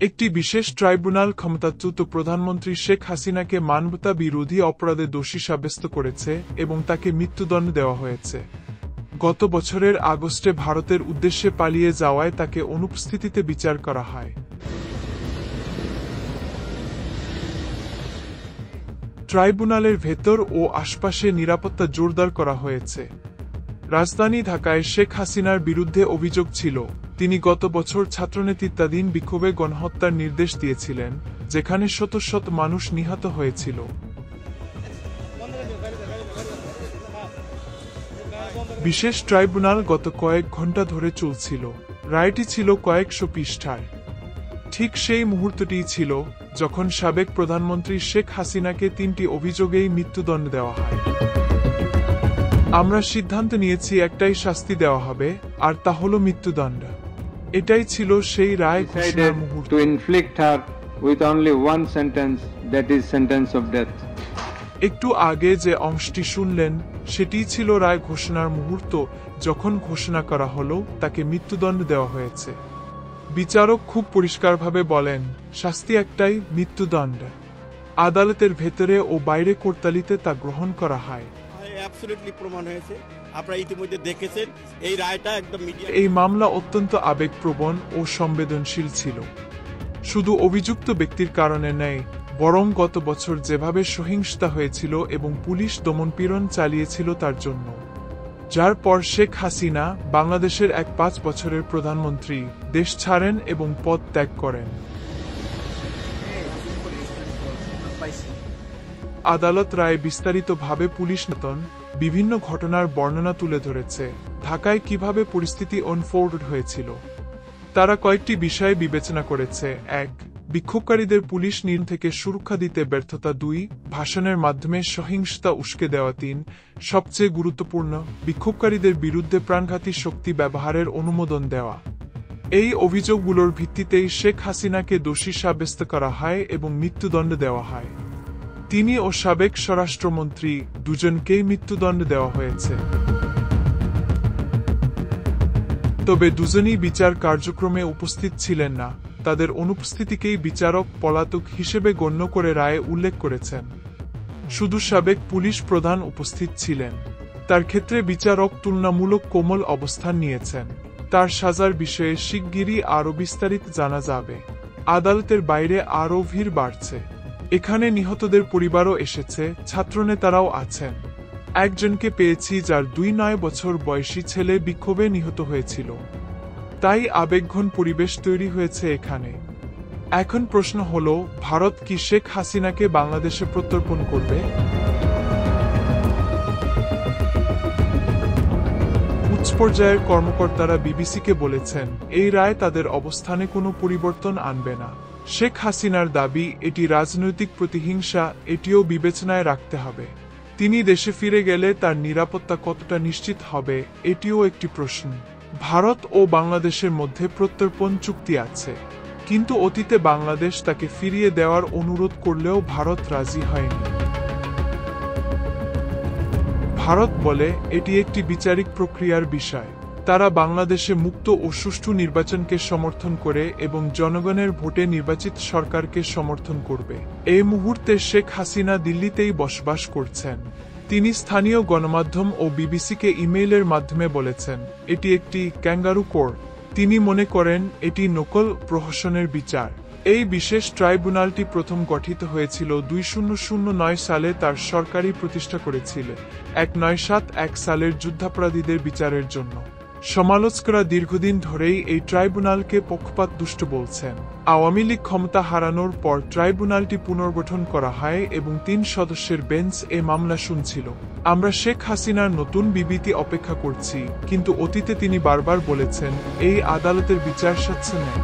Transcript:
একটি বিশেষ ট্রাইব্যুনাল ক্ষমতাচ্যুত প্রধানমন্ত্রী শেখ হাসিনাকে মানবতা বিরোধী অপরাধে দোষী সাব্যস্ত করেছে এবং তাকে মৃত্যুদণ্ড দেওয়া হয়েছে। গত বছরের আগস্টে ভারতের উদ্দেশ্যে পালিয়ে যাওয়ায় তাকে অনুপস্থিতিতে বিচার করা হয়। ট্রাইব্যুনালের ভেতর ও আশপাশে নিরাপত্তা জোরদার করা হয়েছে। রাজধানী ঢাকায় শেখ হাসিনার বিরুদ্ধে অভিযোগ ছিল, তিনি গত বছর ছাত্রনেতৃত্বাধীন বিক্ষোভে গণহত্যার নির্দেশ দিয়েছিলেন, যেখানে শত শত মানুষ নিহত হয়েছিল। বিশেষ ট্রাইব্যুনাল গত কয়েক ঘণ্টা ধরে চলছিল। রায়টি ছিল কয়েকশো পৃষ্ঠার। ঠিক সেই মুহূর্তটিই ছিল যখন সাবেক প্রধানমন্ত্রী শেখ হাসিনাকে 3টি অভিযোগেই মৃত্যুদণ্ড দেওয়া হয়। আমরা সিদ্ধান্ত নিয়েছি একটাই শাস্তি দেওয়া হবে, আর তা হল মৃত্যুদণ্ড। এটাই ছিল সেই রায় ঘোষণার মুহূর্ত। একটু আগে যে অংশটি শুনলেন সেটিই ছিল রায় ঘোষণার মুহূর্ত, যখন ঘোষণা করা হলো তাকে মৃত্যুদণ্ড দেওয়া হয়েছে। বিচারক খুব পরিষ্কারভাবে বলেন, শাস্তি একটাই, মৃত্যুদণ্ড। আদালতের ভেতরে ও বাইরে করতালিতে তা গ্রহণ করা হয়। এই মামলা অত্যন্ত আবেগপ্রবণ ও সংবেদনশীল ছিল। শুধু অভিযুক্ত ব্যক্তির কারণে নয়, বরং গত বছর যেভাবে সহিংসতা হয়েছিল এবং পুলিশ দমনপীড়ন চালিয়েছিল তার জন্য। যার পর শেখ হাসিনা, বাংলাদেশের 5 বছরের প্রধানমন্ত্রী, দেশ ছাড়েন এবং পদ ত্যাগ করেন। আদালত রায়ে বিস্তারিতভাবে পুলিশ নতুন বিভিন্ন ঘটনার বর্ণনা তুলে ধরেছে, ঢাকায় কিভাবে পরিস্থিতি আনফোল্ড হয়েছিল। তারা কয়েকটি বিষয় বিবেচনা করেছে। 1. বিক্ষোভকারীদের পুলিশ নিয়ন্ত্রণ থেকে সুরক্ষা দিতে ব্যর্থতা। 2. ভাষণের মাধ্যমে সহিংসতা উস্কে দেওয়া। 3. সবচেয়ে গুরুত্বপূর্ণ, বিক্ষোভকারীদের বিরুদ্ধে প্রাণঘাতী শক্তি ব্যবহারের অনুমোদন দেওয়া। এই অভিযোগগুলোর ভিত্তিতেই শেখ হাসিনাকে দোষী সাব্যস্ত করা হয় এবং মৃত্যুদণ্ড দেওয়া হয়। তিনি ও সাবেক স্বরাষ্ট্রমন্ত্রী দুজনকেই মৃত্যুদণ্ড দেওয়া হয়েছে। তবে দুজনই বিচার কার্যক্রমে উপস্থিত ছিলেন না। তাদের অনুপস্থিতিকেই বিচারক পলাতক হিসেবে গণ্য করে রায়ে উল্লেখ করেছেন। শুধু সাবেক পুলিশ প্রধান উপস্থিত ছিলেন। তার ক্ষেত্রে বিচারক তুলনামূলক কোমল অবস্থান নিয়েছেন। তার সাজার বিষয়ে শিগগিরই আরও বিস্তারিত জানা যাবে। আদালতের বাইরে আরও ভিড় বাড়ছে। এখানে নিহতদের পরিবারও এসেছে, ছাত্রনেতারাও আছেন। একজনকে পেয়েছি যার 2-9 বছর বয়সী ছেলে বিক্ষোভে নিহত হয়েছিল। তাই আবেগঘন পরিবেশ তৈরি হয়েছে এখানে। এখন প্রশ্ন হল, ভারত কি শেখ হাসিনাকে বাংলাদেশে প্রত্যর্পণ করবে? উচ্চ পর্যায়ের কর্মকর্তারা বিবিসিকে বলেছেন, এই রায় তাদের অবস্থানে কোনো পরিবর্তন আনবে না। শেখ হাসিনার দাবি এটি রাজনৈতিক প্রতিহিংসা, এটিও বিবেচনায় রাখতে হবে। তিনি দেশে ফিরে গেলে তার নিরাপত্তা কতটা নিশ্চিত হবে, এটিও একটি প্রশ্ন। ভারত ও বাংলাদেশের মধ্যে প্রত্যর্পণ চুক্তি আছে, কিন্তু অতীতে বাংলাদেশ তাকে ফিরিয়ে দেওয়ার অনুরোধ করলেও ভারত রাজি হয়নি। ভারত বলে এটি একটি বিচারিক প্রক্রিয়ার বিষয়। তারা বাংলাদেশে মুক্ত ও সুষ্ঠু নির্বাচনকে সমর্থন করে এবং জনগণের ভোটে নির্বাচিত সরকারকে সমর্থন করবে। এই মুহূর্তে শেখ হাসিনা দিল্লিতেই বসবাস করছেন। তিনি স্থানীয় গণমাধ্যম ও বিবিসিকে ইমেইলের মাধ্যমে বলেছেন, এটি একটি ক্যাঙ্গারু কোর্ট। তিনি মনে করেন এটি নকল প্রহসনের বিচার। এই বিশেষ ট্রাইব্যুনালটি প্রথম গঠিত হয়েছিল 2009 সালে, তার সরকারি প্রতিষ্ঠা করেছিল 1971 সালের যুদ্ধাপরাধীদের বিচারের জন্য। সমালোচকরা দীর্ঘদিন ধরেই এই ট্রাইব্যুনালকে পক্ষপাতদুষ্ট বলছেন। আওয়ামী লীগ ক্ষমতা হারানোর পর ট্রাইব্যুনালটি পুনর্গঠন করা হয় এবং 3 সদস্যের বেঞ্চ এ মামলা শুনছিল। আমরা শেখ হাসিনার নতুন বিবৃতি অপেক্ষা করছি, কিন্তু অতীতে তিনি বারবার বলেছেন এই আদালতের বিচার স্বচ্ছ নয়।